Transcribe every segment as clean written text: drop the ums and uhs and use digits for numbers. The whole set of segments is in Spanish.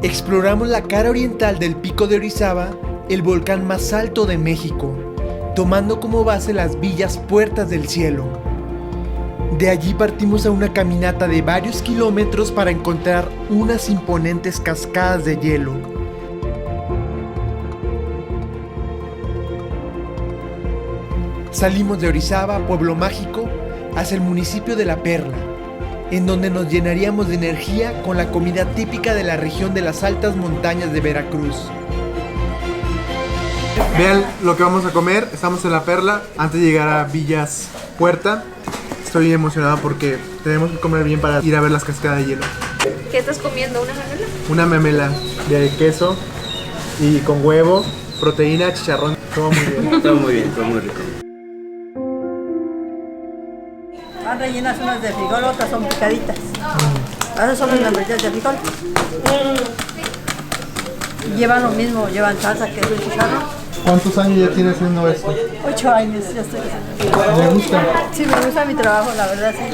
Exploramos la cara oriental del Pico de Orizaba, el volcán más alto de México, tomando como base las villas Puertas del Cielo. De allí partimos a una caminata de varios kilómetros para encontrar unas imponentes cascadas de hielo. Salimos de Orizaba, pueblo mágico, hacia el municipio de La Perla, en donde nos llenaríamos de energía con la comida típica de la región de las altas montañas de Veracruz. Vean lo que vamos a comer. Estamos en La Perla, antes de llegar a Villas Puerta. Estoy emocionado porque tenemos que comer bien para ir a ver las cascadas de hielo. ¿Qué estás comiendo? ¿Una memela? Una memela de queso y con huevo, proteína, chicharrón. Todo muy bien. Todo muy bien, todo muy rico. Van rellenas unas de frijol, otras son picaditas. Esas son las memelitas de frijol. Llevan lo mismo, llevan salsa, queso y chicharrón. ¿Cuántos años ya tienes haciendo esto? 8 años ya estoy haciendo. ¿Me gusta? Sí, me gusta mi trabajo, la verdad, sí.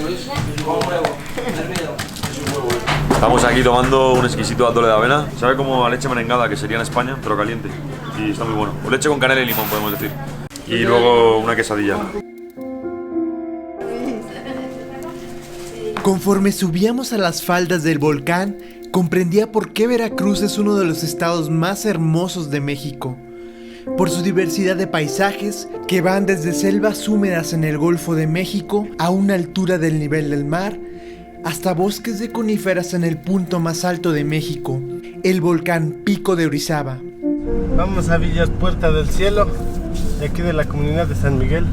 Estamos aquí tomando un exquisito atole de avena. Sabe como a leche merengada, que sería en España, pero caliente. Y está muy bueno. O leche con canela y limón, podemos decir. Y luego una quesadilla. Conforme subíamos a las faldas del volcán, comprendía por qué Veracruz es uno de los estados más hermosos de México. Por su diversidad de paisajes que van desde selvas húmedas en el Golfo de México a una altura del nivel del mar, hasta bosques de coníferas en el punto más alto de México, el volcán Pico de Orizaba. Vamos a Villas Puerta del Cielo, de aquí de la comunidad de San Miguel,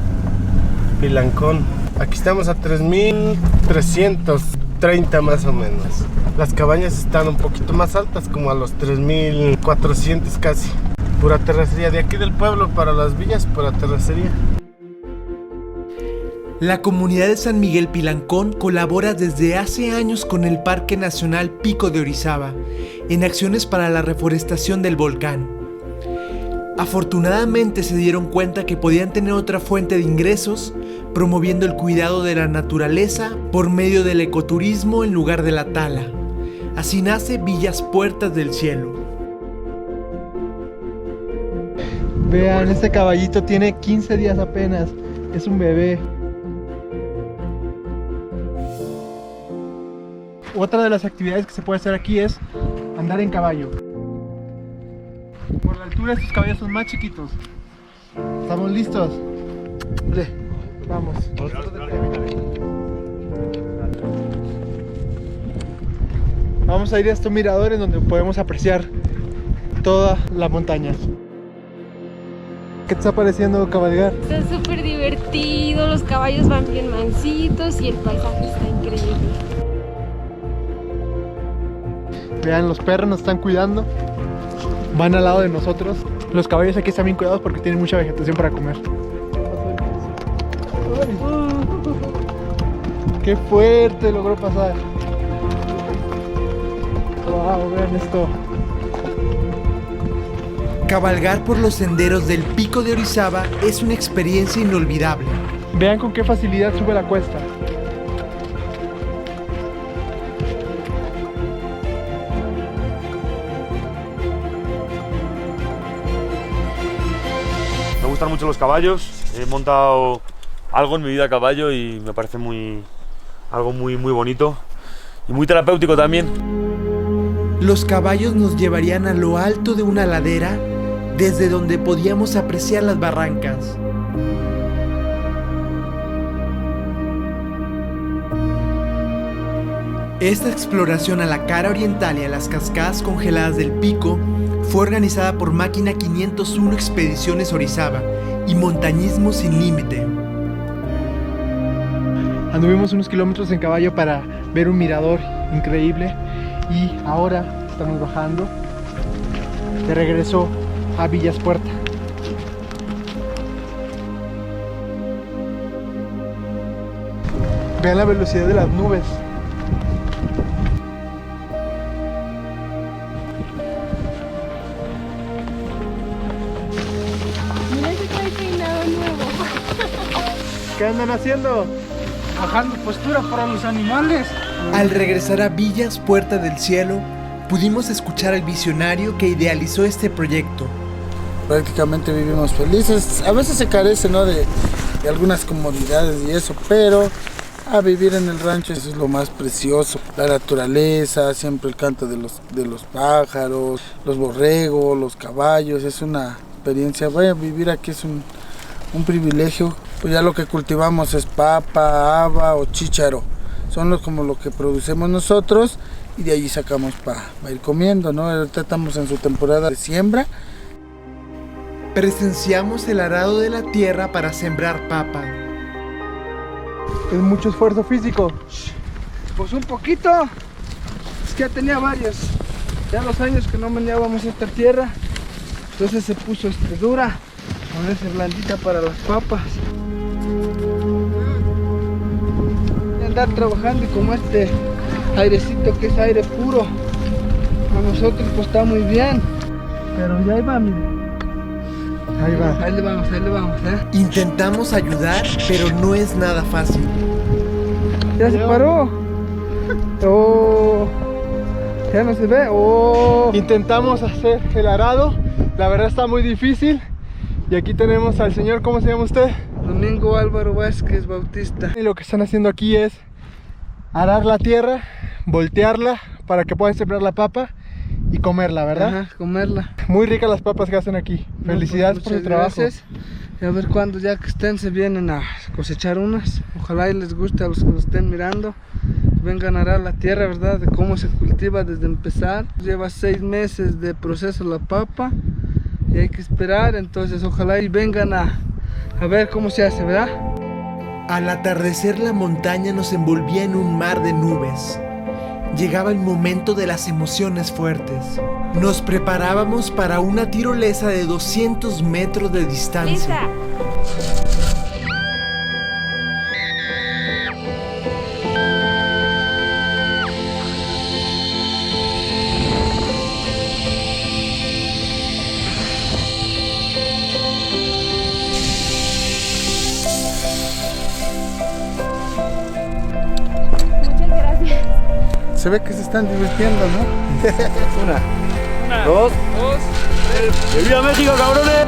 Pilancón. Aquí estamos a 3,330 más o menos. Las cabañas están un poquito más altas, como a los 3,400 casi. Pura terracería, de aquí del pueblo para las villas, pura terracería. La comunidad de San Miguel Pilancón colabora desde hace años con el Parque Nacional Pico de Orizaba en acciones para la reforestación del volcán. Afortunadamente se dieron cuenta que podían tener otra fuente de ingresos promoviendo el cuidado de la naturaleza por medio del ecoturismo en lugar de la tala. Así nace Villas Puertas del Cielo. Vean, este caballito tiene 15 días apenas. Es un bebé. Otra de las actividades que se puede hacer aquí es andar en caballo. Por la altura estos caballos son más chiquitos. ¿Estamos listos? Vale, vamos. Vamos a ir a estos miradores donde podemos apreciar toda la montaña. ¿Qué te está pareciendo cabalgar? Está súper divertido, los caballos van bien mansitos y el paisaje está increíble. Vean, los perros nos están cuidando. Van al lado de nosotros. Los caballos aquí están bien cuidados porque tienen mucha vegetación para comer. ¡Qué fuerte logró pasar! ¡Wow! Vean esto. Cabalgar por los senderos del Pico de Orizaba es una experiencia inolvidable. Vean con qué facilidad sube la cuesta. Me gustan mucho los caballos. He montado algo en mi vida a caballo y me parece algo muy bonito y muy terapéutico también. Los caballos nos llevarían a lo alto de una ladera desde donde podíamos apreciar las barrancas. Esta exploración a la cara oriental y a las cascadas congeladas del pico fue organizada por Máquina 501 Expediciones Orizaba y Montañismo Sin Límite. Anduvimos unos kilómetros en caballo para ver un mirador increíble y ahora estamos bajando de regreso a Villas Puerta. Vean la velocidad de las nubes. Mira ese trae peinado nuevo. ¿Qué andan haciendo? Bajando postura para los animales. Al regresar a Villas Puerta del Cielo, pudimos escuchar al visionario que idealizó este proyecto. Prácticamente vivimos felices. A veces se carece, ¿no?, de algunas comodidades y eso, pero a vivir en el rancho eso es lo más precioso. La naturaleza, siempre el canto de los pájaros, los borregos, los caballos, es una experiencia. Vaya, vivir aquí es un privilegio. Pues ya lo que cultivamos es papa, haba o chícharo. Son como lo que producemos nosotros y de allí sacamos para ir comiendo, ¿no? Ahorita estamos en su temporada de siembra. Presenciamos el arado de la tierra para sembrar papa. Es mucho esfuerzo físico. Pues un poquito. Es que ya tenía varios. Ya los años que no meneábamos esta tierra. Entonces se puso dura. Ponerse blandita para las papas. Y andar trabajando y como este airecito que es aire puro. A nosotros pues está muy bien. Pero ya ahí va, miren. Ahí va. Ahí le vamos, Intentamos ayudar, pero no es nada fácil. Ya se paró. Oh, ya no se ve. Oh. Intentamos hacer el arado. La verdad está muy difícil. Y aquí tenemos al señor, ¿cómo se llama usted? Domingo Álvaro Vázquez Bautista. Y lo que están haciendo aquí es arar la tierra, voltearla para que puedan sembrar la papa y comerla, ¿verdad? Ajá, comerla. Muy ricas las papas que hacen aquí. Felicidades por su trabajo. Gracias. Y a ver cuándo ya que estén se vienen a cosechar unas. Ojalá y les guste a los que lo estén mirando. Vengan a arar la tierra, ¿verdad? De cómo se cultiva desde empezar. Lleva 6 meses de proceso la papa y hay que esperar. Entonces ojalá y vengan a ver cómo se hace, ¿verdad? Al atardecer la montaña nos envolvía en un mar de nubes. Llegaba el momento de las emociones fuertes. Nos preparábamos para una tirolesa de 200 metros de distancia. ¡Lista! Muchas gracias. Se ve que se están divirtiendo, ¿no? Una, dos, tres. ¡Viva México, cabrones!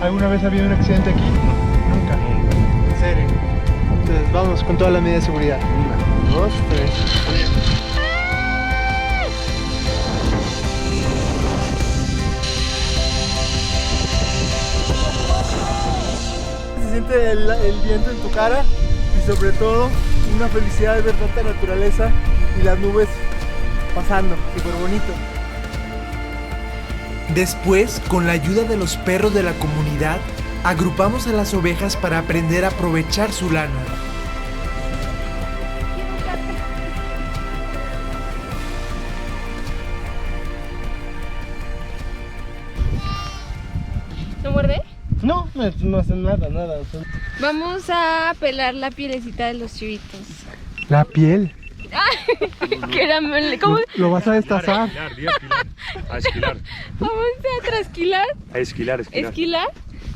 ¿Alguna vez ha habido un accidente aquí? Nunca. ¿En serio? Entonces vamos con todas las medidas de seguridad. 1, 2, 3. Se siente el viento en tu cara y sobre todo una felicidad de ver tanta naturaleza y las nubes pasando, súper bonito. Después, con la ayuda de los perros de la comunidad, agrupamos a las ovejas para aprender a aprovechar su lana. ¿No muerde? No hacen nada. Vamos a pelar la pielecita de los chivitos. La piel. Que era, ¿cómo? Lo vas a destazar. A esquilar. Vamos a trasquilar, A esquilar. esquilar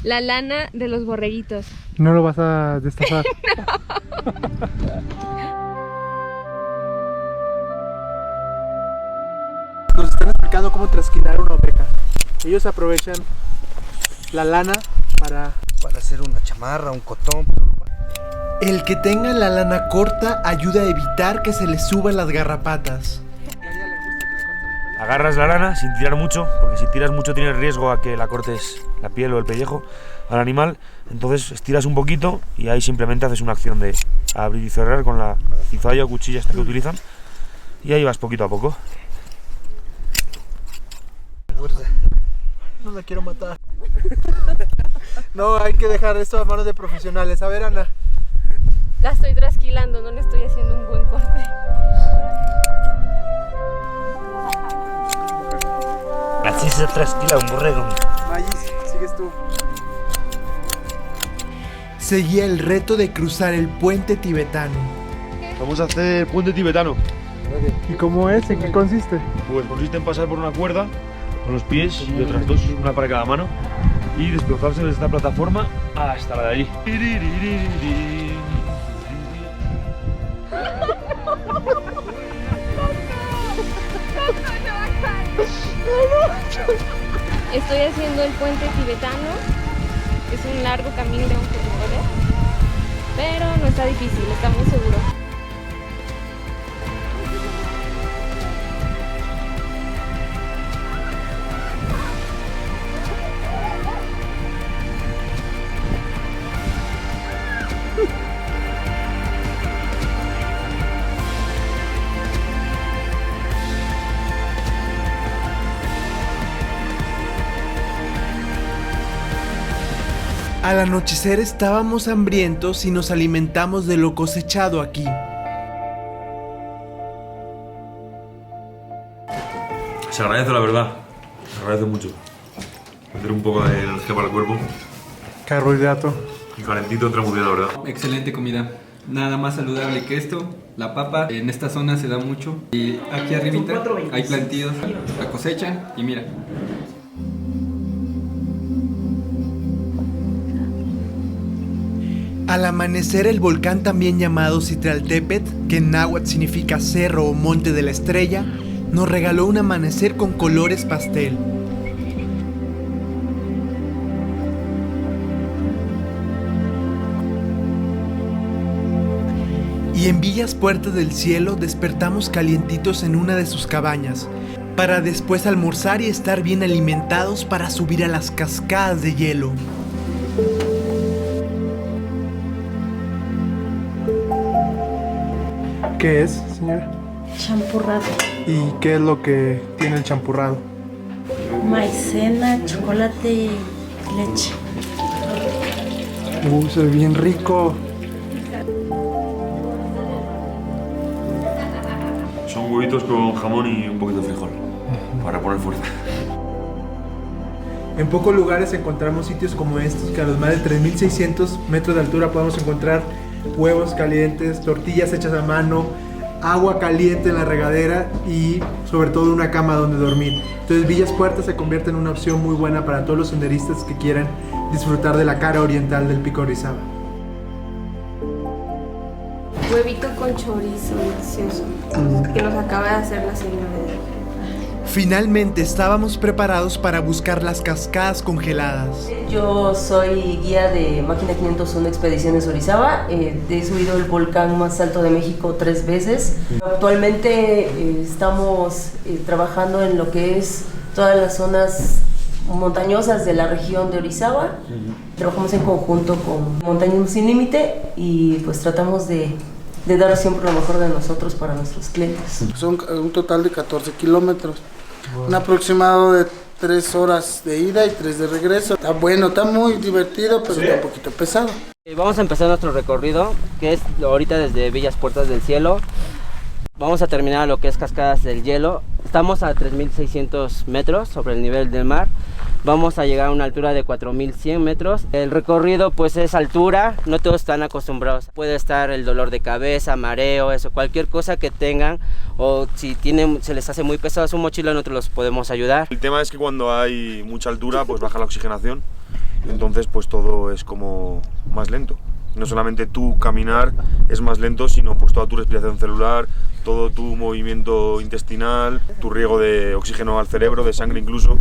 la lana de los borreguitos. No lo vas a destazar. Nos están explicando cómo trasquilar una oveja. Ellos aprovechan la lana para hacer una chamarra, un cotón. El que tenga la lana corta ayuda a evitar que se le suban las garrapatas. Agarras la lana sin tirar mucho, porque si tiras mucho tienes riesgo a que la cortes la piel o el pellejo al animal. Entonces estiras un poquito y ahí simplemente haces una acción de abrir y cerrar con la cizalla o cuchilla esta que utilizan. Y ahí vas poquito a poco. No la quiero matar. No, hay que dejar esto a manos de profesionales. A ver, Ana. La estoy trasquilando, no le estoy haciendo un buen corte. Así se trasquila un borrego. Ahí sigues tú. Seguía el reto de cruzar el puente tibetano. Vamos a hacer el puente tibetano. ¿Y cómo es? ¿En qué consiste? Pues consiste en pasar por una cuerda con los pies y otras dos, una para cada mano, y desplazarse desde esta plataforma hasta la de allí. Estoy haciendo el puente tibetano. Es un largo camino que recorrer, pero no está difícil, está muy seguro. Al anochecer estábamos hambrientos y nos alimentamos de lo cosechado aquí. Se agradece, la verdad, se agradece mucho. Meter un poco de energía para el cuerpo. Carbohidrato. Y calentito entra muy bien, la verdad. Excelente comida. Nada más saludable que esto. La papa en esta zona se da mucho. Y aquí arribita hay plantíos, la cosechan y mira. Al amanecer, el volcán, también llamado Citraltépetl, que en náhuatl significa cerro o monte de la estrella, nos regaló un amanecer con colores pastel. Y en Villas Puertas del Cielo despertamos calientitos en una de sus cabañas, para después almorzar y estar bien alimentados para subir a las cascadas de hielo. ¿Qué es, señora? Champurrado. ¿Y qué es lo que tiene el champurrado? Maicena, chocolate y leche. Se ve bien rico. Son huevitos con jamón y un poquito de frijol, para poner fuerza. En pocos lugares encontramos sitios como estos, que a los más de 3.600 metros de altura podemos encontrar huevos calientes, tortillas hechas a mano, agua caliente en la regadera y sobre todo una cama donde dormir. Entonces Villas Puertas se convierte en una opción muy buena para todos los senderistas que quieran disfrutar de la cara oriental del Pico Orizaba. Huevito con chorizo, delicioso, que nos acaba de hacer la señora. Finalmente estábamos preparados para buscar las cascadas congeladas. Yo soy guía de Máquina 501 Expediciones Orizaba. He subido el volcán más alto de México 3 veces. Actualmente estamos trabajando en lo que es todas las zonas montañosas de la región de Orizaba. Trabajamos en conjunto con Montañismo Sin Límite y pues tratamos de dar siempre lo mejor de nosotros para nuestros clientes. Son un total de 14 kilómetros. Un aproximado de 3 horas de ida y 3 de regreso. Está bueno, está muy divertido, pero está un poquito pesado. Vamos a empezar nuestro recorrido, que es ahorita desde Villas Puertas del Cielo. Vamos a terminar lo que es Cascadas del Hielo. Estamos a 3.600 metros sobre el nivel del mar. Vamos a llegar a una altura de 4.100 metros. El recorrido pues es altura, no todos están acostumbrados. Puede estar el dolor de cabeza, mareo, eso, cualquier cosa que tengan, o si se les hace muy pesado su mochila, nosotros los podemos ayudar. El tema es que cuando hay mucha altura pues baja la oxigenación, entonces pues todo es como más lento. No solamente tu caminar es más lento, sino pues toda tu respiración celular, todo tu movimiento intestinal, tu riego de oxígeno al cerebro, de sangre incluso.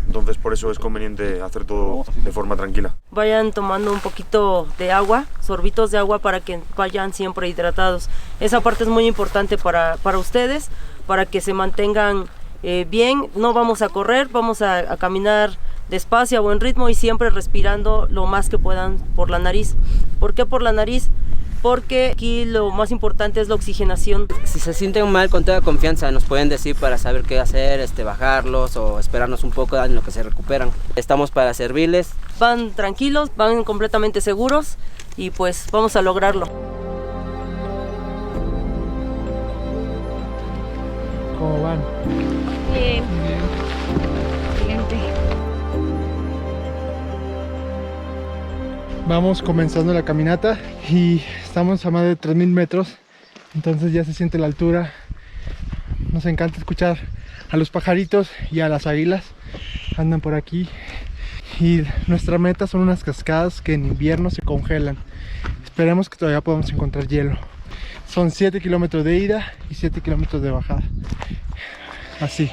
Entonces por eso es conveniente hacer todo de forma tranquila. Vayan tomando un poquito de agua, sorbitos de agua para que vayan siempre hidratados. Esa parte es muy importante para ustedes, para que se mantengan bien. No vamos a correr, vamos a caminar despacio, a buen ritmo y siempre respirando lo más que puedan por la nariz. ¿Por qué por la nariz? Porque aquí lo más importante es la oxigenación. Si se sienten mal, con toda confianza nos pueden decir para saber qué hacer, bajarlos o esperarnos un poco en lo que se recuperan. Estamos para servirles. Van tranquilos, van completamente seguros y pues vamos a lograrlo. ¿Cómo van? Bien. Excelente. Vamos comenzando la caminata y estamos a más de 3.000 metros, entonces ya se siente la altura Nos encanta escuchar a los pajaritos y a las águilas. Andan por aquí. Y nuestra meta son unas cascadas que en invierno se congelan. Esperemos que todavía podamos encontrar hielo. Son 7 kilómetros de ida y 7 kilómetros de bajada. Así.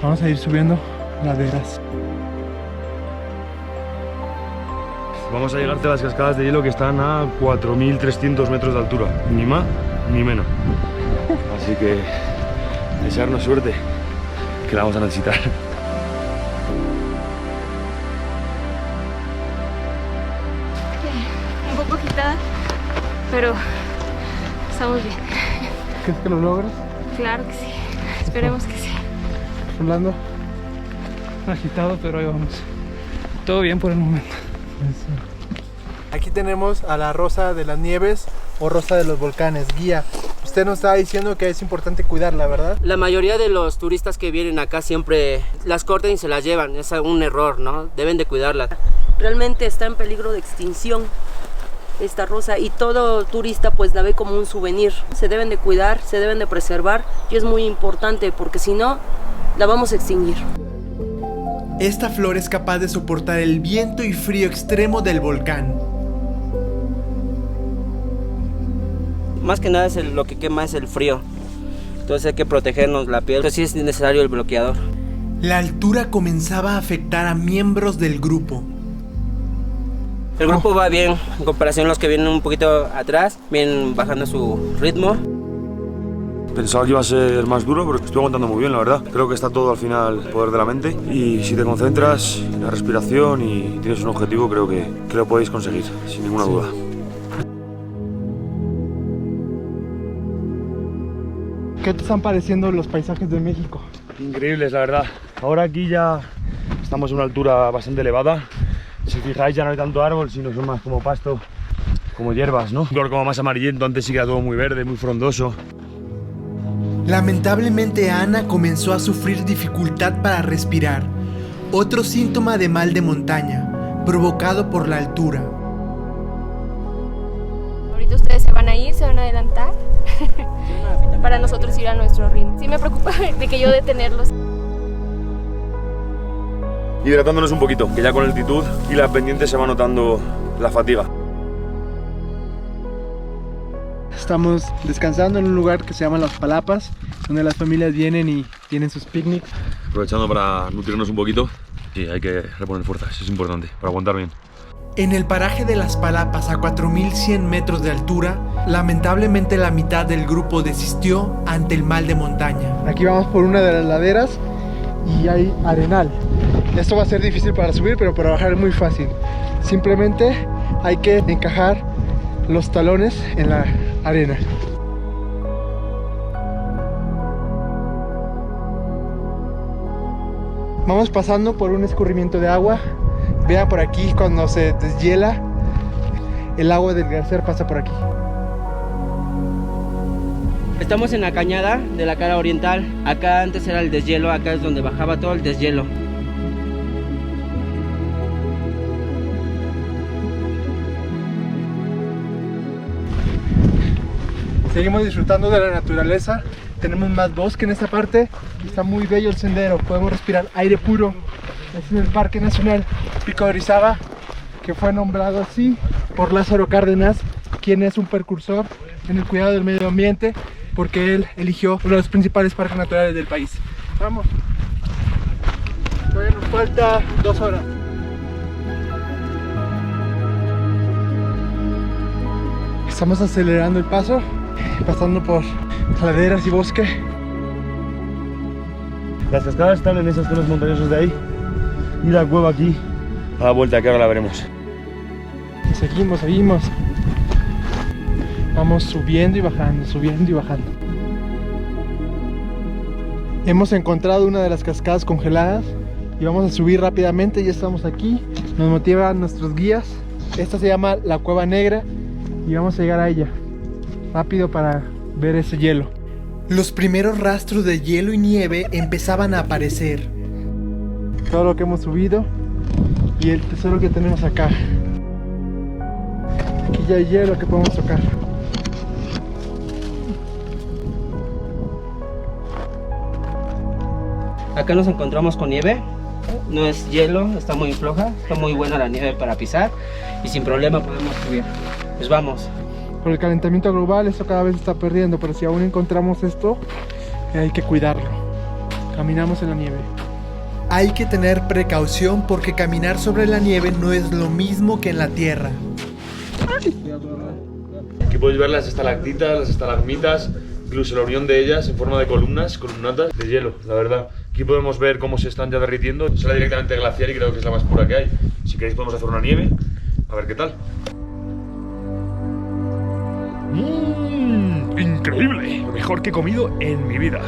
Vamos a ir subiendo laderas. Vamos a llegar a las cascadas de hielo que están a 4.300 metros de altura. Ni más ni menos. Así que desearnos suerte, que la vamos a necesitar. Un poco agitada, pero estamos bien. ¿Crees que lo logras? Claro que sí. Esperemos que sí. Rolando. Agitado, pero ahí vamos. Todo bien por el momento. Aquí tenemos a la Rosa de las Nieves o Rosa de los Volcanes. Guía, usted nos estaba diciendo que es importante cuidarla, ¿verdad? La mayoría de los turistas que vienen acá siempre las cortan y se las llevan. Es un error, ¿no? Deben de cuidarla. Realmente está en peligro de extinción esta rosa y todo turista pues la ve como un souvenir. Se deben de cuidar, se deben de preservar y es muy importante porque si no, la vamos a extinguir. Esta flor es capaz de soportar el viento y frío extremo del volcán. Más que nada lo que quema es el frío. Entonces hay que protegernos la piel. Entonces sí es necesario el bloqueador. La altura comenzaba a afectar a miembros del grupo. El grupo va bien, en comparación a los que vienen un poquito atrás, vienen bajando su ritmo. Pensaba que iba a ser más duro, pero estoy aguantando muy bien, la verdad. Creo que está todo al final el poder de la mente. Y si te concentras en la respiración y tienes un objetivo, creo que lo podéis conseguir, sin ninguna duda. ¿Qué te están pareciendo los paisajes de México? Increíbles, la verdad. Ahora aquí ya estamos a una altura bastante elevada. Si fijáis, ya no hay tanto árbol, sino son más como pasto, como hierbas, ¿no? Un color como más amarillento, antes sí que era todo muy verde, muy frondoso. Lamentablemente Ana comenzó a sufrir dificultad para respirar, otro síntoma de mal de montaña, provocado por la altura. Ahorita ustedes se van a ir, se van a adelantar para nosotros ir a nuestro ritmo. Sí me preocupa de que yo detenerlos. Hidratándonos un poquito, que ya con la altitud y la pendiente se va notando la fatiga. Estamos descansando en un lugar que se llama Las Palapas, donde las familias vienen y tienen sus picnics. Aprovechando para nutrirnos un poquito. Sí, hay que reponer fuerzas, es importante, para aguantar bien. En el paraje de Las Palapas, a 4.100 metros de altura, lamentablemente la mitad del grupo desistió ante el mal de montaña. Aquí vamos por una de las laderas y hay arenal. Esto va a ser difícil para subir, pero para bajar es muy fácil. Simplemente hay que encajar los talones en la arena. Vamos pasando por un escurrimiento de agua. Vean por aquí, cuando se deshiela, el agua del glaciar pasa por aquí. Estamos en la cañada de la cara oriental. Acá antes era el deshielo, acá es donde bajaba todo el deshielo. Seguimos disfrutando de la naturaleza. Tenemos más bosque en esta parte. Está muy bello el sendero. Podemos respirar aire puro. Es en el Parque Nacional Pico de Orizaba, que fue nombrado así por Lázaro Cárdenas, quien es un precursor en el cuidado del medio ambiente, porque él eligió uno de los principales parques naturales del país. Vamos. Todavía nos falta 2 horas. Estamos acelerando el paso, pasando por laderas y bosque. Las cascadas están en esas zonas montañosas de ahí y la cueva aquí a la vuelta, que ahora la veremos. Seguimos. Vamos subiendo y bajando, subiendo y bajando. Hemos encontrado una de las cascadas congeladas y vamos a subir rápidamente. Ya estamos aquí, nos motivan nuestros guías. Esta se llama la Cueva Negra y vamos a llegar a ella rápido para ver ese hielo. Los primeros rastros de hielo y nieve empezaban a aparecer. Todo lo que hemos subido y el tesoro que tenemos acá. Aquí ya hay hielo que podemos tocar. Acá nos encontramos con nieve, no es hielo, está muy floja, está muy buena la nieve para pisar y sin problema podemos subir. Pues vamos. Por el calentamiento global esto cada vez se está perdiendo, pero si aún encontramos esto, hay que cuidarlo. Caminamos en la nieve. Hay que tener precaución porque caminar sobre la nieve no es lo mismo que en la tierra. Aquí podéis ver las estalactitas, las estalagmitas, incluso la unión de ellas en forma de columnatas de hielo, la verdad. Aquí podemos ver cómo se están ya derritiendo. Será directamente glaciar y creo que es la más pura que hay. Si queréis podemos hacer una nieve, a ver qué tal. Increíble, lo mejor que he comido en mi vida.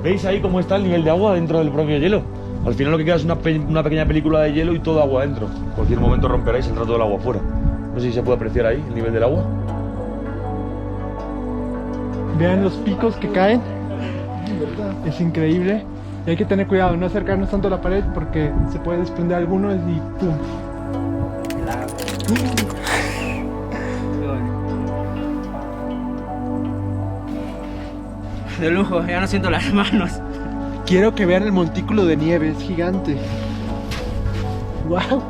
¿Veis ahí cómo está el nivel de agua dentro del propio hielo? Al final lo que queda es una pequeña película de hielo y todo agua dentro. En cualquier momento romperá y saldrá todo el agua fuera. No sé si se puede apreciar ahí el nivel del agua. Vean los picos que caen. Es increíble. Y hay que tener cuidado, no acercarnos tanto a la pared porque se puede desprender alguno y ¡pum! De lujo, ya no siento las manos. Quiero que vean el montículo de nieve, es gigante. ¡Wow!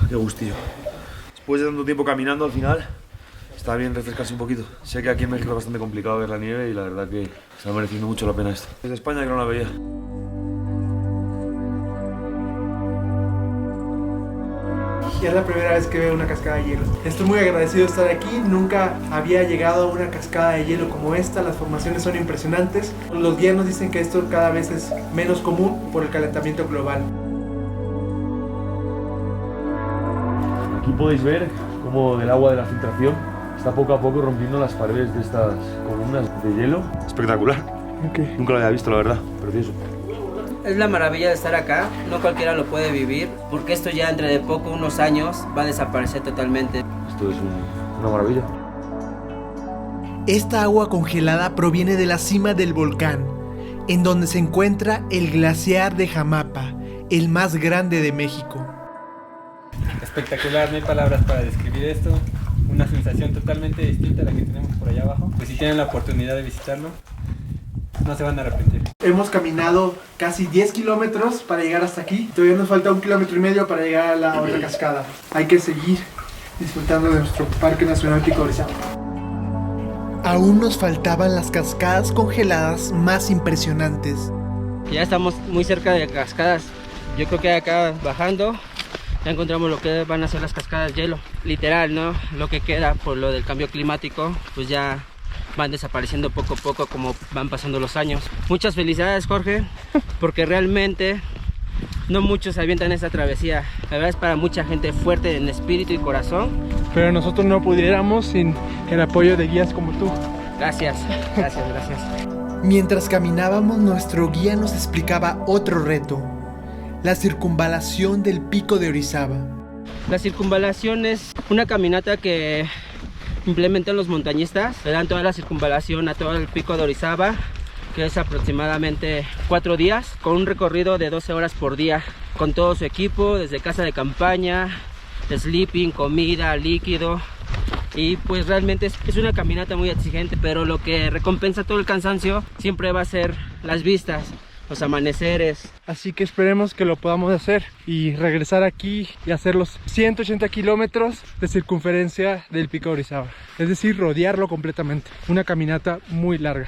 Qué gustillo. Después de tanto tiempo caminando, al final está bien refrescarse un poquito. Sé que aquí en México es bastante complicado ver la nieve y la verdad que está mereciendo mucho la pena esto. Desde España que no la veía. Y es la primera vez que veo una cascada de hielo. Estoy muy agradecido de estar aquí. Nunca había llegado a una cascada de hielo como esta. Las formaciones son impresionantes. Los guías nos dicen que esto cada vez es menos común por el calentamiento global. Aquí podéis ver cómo el agua de la filtración está poco a poco rompiendo las paredes de estas columnas de hielo. Espectacular. Okay. Nunca lo había visto, la verdad. Precioso. Es la maravilla de estar acá, no cualquiera lo puede vivir, porque esto ya entre de poco, unos años, va a desaparecer totalmente. Esto es una maravilla. Esta agua congelada proviene de la cima del volcán, en donde se encuentra el glaciar de Jamapa, el más grande de México. Espectacular, no hay palabras para describir esto. Una sensación totalmente distinta a la que tenemos por allá abajo. Pues si tienen la oportunidad de visitarlo, no se van a arrepentir. Hemos caminado casi 10 kilómetros para llegar hasta aquí. Todavía nos falta 1,5 kilómetros para llegar a la otra cascada. Hay que seguir disfrutando de nuestro Parque Nacional Pico de Orizaba. Aún nos faltaban las cascadas congeladas más impresionantes. Ya estamos muy cerca de cascadas. Yo creo que acá bajando ya encontramos lo que van a ser las cascadas de hielo. Literal, ¿no? Lo que queda por lo del cambio climático, pues ya van desapareciendo poco a poco como van pasando los años. Muchas felicidades, Jorge, porque realmente no muchos se avientan esta travesía. La verdad es para mucha gente fuerte en espíritu y corazón. Pero nosotros no pudiéramos sin el apoyo de guías como tú. Gracias, gracias, gracias. Mientras caminábamos, nuestro guía nos explicaba otro reto: la circunvalación del Pico de Orizaba. La circunvalación es una caminata que implementan los montañistas. Le dan toda la circunvalación a todo el Pico de Orizaba, que es aproximadamente 4 días, con un recorrido de 12 horas por día, con todo su equipo, desde casa de campaña, sleeping, comida, líquido. Y pues realmente es una caminata muy exigente, pero lo que recompensa todo el cansancio siempre va a ser las vistas, los amaneceres. Así que esperemos que lo podamos hacer y regresar aquí y hacer los 180 kilómetros de circunferencia del Pico de Orizaba. Es decir, rodearlo completamente. Una caminata muy larga,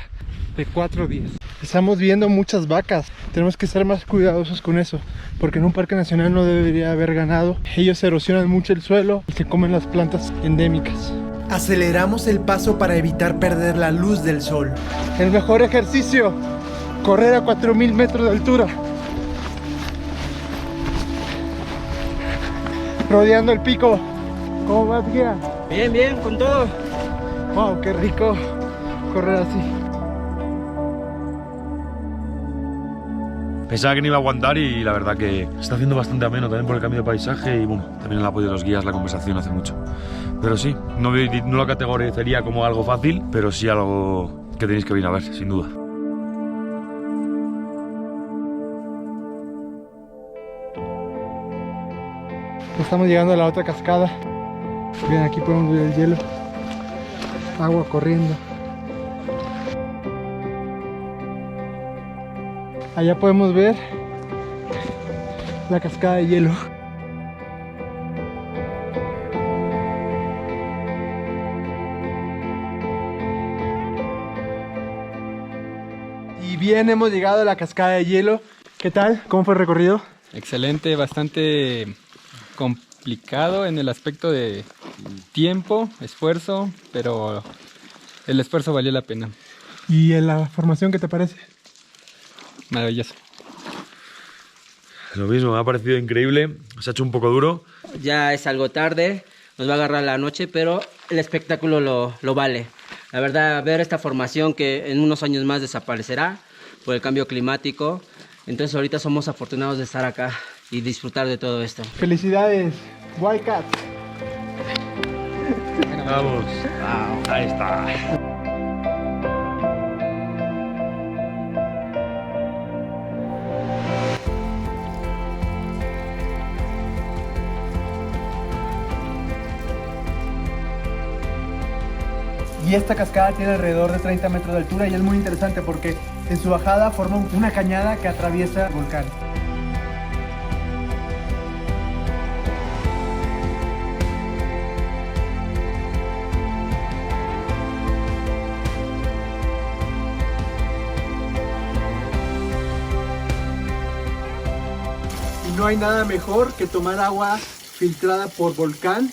de 4 días. Estamos viendo muchas vacas. Tenemos que ser más cuidadosos con eso, porque en un parque nacional no debería haber ganado. Ellos erosionan mucho el suelo y se comen las plantas endémicas. Aceleramos el paso para evitar perder la luz del sol. El mejor ejercicio: correr a 4000 metros de altura, rodeando el pico. ¿Cómo vas, guía? Bien, bien, con todo. Wow, qué rico correr así. Pensaba que no iba a aguantar y la verdad que está haciendo bastante ameno también por el cambio de paisaje y bueno, también el apoyo de los guías, la conversación hace mucho. Pero sí, no lo categorizaría como algo fácil, pero sí algo que tenéis que venir a ver, sin duda. Estamos llegando a la otra cascada. Bien, aquí podemos ver el hielo. agua corriendo. Allá podemos ver la cascada de hielo. Y bien, hemos llegado a la cascada de hielo. ¿Qué tal? ¿Cómo fue el recorrido? Excelente, bastante complicado en el aspecto de tiempo, esfuerzo, pero el esfuerzo valió la pena. ¿Y en la formación qué te parece? Maravilloso. Lo mismo, me ha parecido increíble. Se ha hecho un poco duro. Ya es algo tarde, nos va a agarrar la noche, pero el espectáculo lo vale. La verdad, ver esta formación que en unos años más desaparecerá por el cambio climático. Entonces ahorita somos afortunados de estar acá y disfrutar de todo esto. ¡Felicidades, Wildcats! Vamos. Wow. Ahí está. Y esta cascada tiene alrededor de 30 metros de altura y es muy interesante porque en su bajada forma una cañada que atraviesa el volcán. Y no hay nada mejor que tomar agua filtrada por volcán.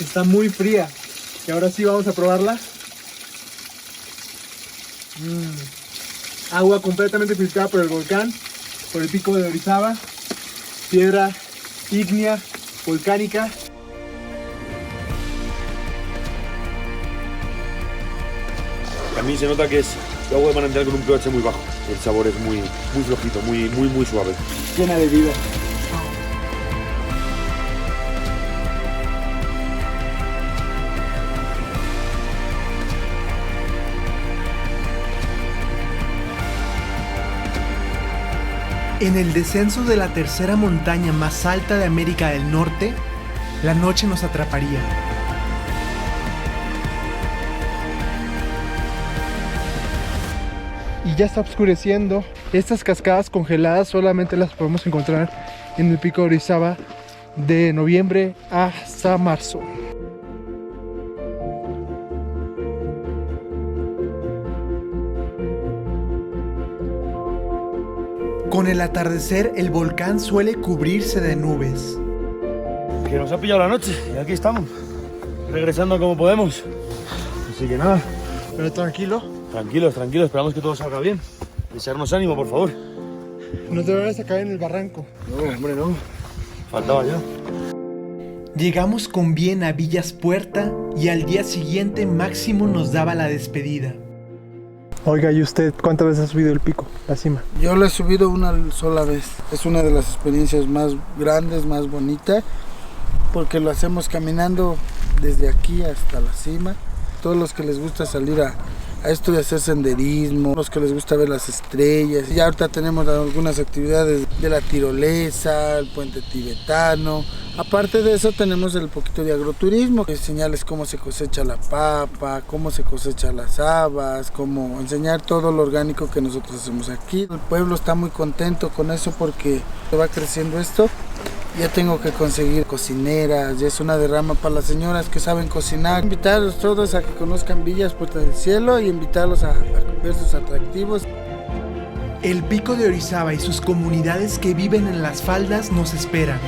Está muy fría y ahora sí vamos a probarla. Agua completamente filtrada por el volcán, por el pico de Orizaba, piedra ígnea volcánica. A mí se nota que es agua de manantial con un pH muy bajo. El sabor es muy flojito, muy suave. Llena de vida. En el descenso de la tercera montaña más alta de América del Norte, la noche nos atraparía. Y ya está oscureciendo. Estas cascadas congeladas solamente las podemos encontrar en el pico de Orizaba de noviembre hasta marzo. Con el atardecer, el volcán suele cubrirse de nubes. Que nos ha pillado la noche y aquí estamos, regresando como podemos. Así que nada. Pero tranquilo. Tranquilos, esperamos que todo salga bien. Desearnos ánimo, por favor. No te vayas a caer en el barranco. No, hombre, no. Faltaba ya. Llegamos con bien a Villas Puerta y al día siguiente Máximo nos daba la despedida. Oiga, ¿y usted cuántas veces ha subido el pico, la cima? Yo lo he subido una sola vez. Es una de las experiencias más grandes, más bonitas, porque lo hacemos caminando desde aquí hasta la cima. Todos los que les gusta salir a esto de hacer senderismo, los que les gusta ver las estrellas. Y ahorita tenemos algunas actividades de la tirolesa, el puente tibetano. Aparte de eso tenemos el poquito de agroturismo, enseñarles cómo se cosecha la papa, cómo se cosecha las habas, cómo enseñar todo lo orgánico que nosotros hacemos aquí. El pueblo está muy contento con eso porque va creciendo esto. Ya tengo que conseguir cocineras, ya es una derrama para las señoras que saben cocinar. Invitarlos todos a que conozcan Villas Puerta del Cielo y invitarlos a ver sus atractivos. El pico de Orizaba y sus comunidades que viven en las faldas nos esperan.